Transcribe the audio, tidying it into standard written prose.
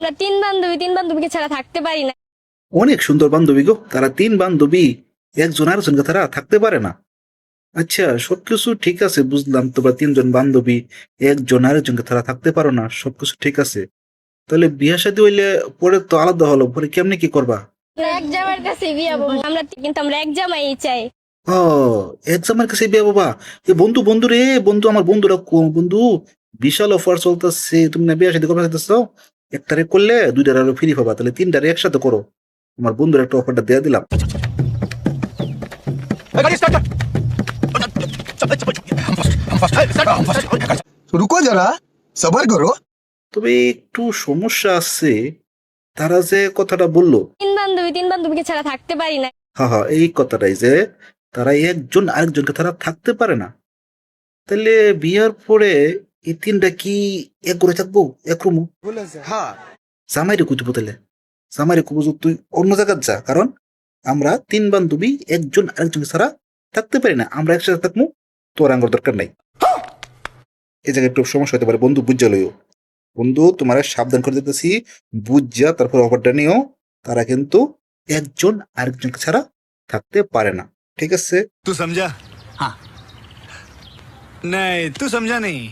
আমরা তিন বান্ধবীকে ছাড়া থাকতে পারি না। অনেক সুন্দর বান্ধবী গো, তারা তিন বান্ধবী একজন আরেকজনকে তারা থাকতে পারে না। আচ্ছা, সবকিছু ঠিক আছে, বুঝলাম তোমরা তিনজন বান্ধবী একজন আরেকজনকে তারা থাকতে পারো না, সবকিছু ঠিক আছে। তাহলে বিয়ে শাদী হইলে পরে তো আলাদা হলো, পরে কেমনে কি করবা? আমরা এক জামার কাছে বিয়ে হবো, আমরা এক জামাই চাই। ও, এক্সামের কাছে বিয়ে বাবা? এ বন্ধু, বন্ধু রে বন্ধু, আমার বন্ধুরা বন্ধু, বিশাল অফার চলতেছে, তুমি না বিয়ে শাদী করতে চাইতেছো? একটারে করলে দুইটার আরো ফ্রি পাবা, তাহলে তিনটারে একসাথে করো। আমার বন্ধুর একটা অফারটা দিয়ে দিলাম। रुको जरा सबर करो। তবে একটু সমস্যা আছে, তারা যে কথাটা বললো, তিন বান্ধবীকে ছাড়া থাকতে পারি না। হা হা, এই কথাটাই যে তারা একজন আরেকজনকে তারা থাকতে পারে না, তাহলে বিয়ার পরে এই তিনটা কি এক করে থাকবো, এক রুমু? জামাইরে কুতবো, তাহলে জামাইরে কুবো যে তুই অন্য জায়গায় যা, কারণ আমরা তিন বান্ধবী একজন আরেকজনকে ছাড়া থাকতে পারি না, আমরা একসাথে থাকবো, তোর আঙ্গর দরকার নাই। এই জায়গায় একটু সমস্যা হতে পারে, বন্ধু বুঝা লইও। বন্ধু, তোমার সাবধান করে দিতেছি, বুঝা তারপর অফারটা নিও। তারা কিন্তু একজন আরেকজনকে ছাড়া থাকতে পারে না, ঠিক আছে? तू समझा? हाँ नहीं, तू समझा नहीं।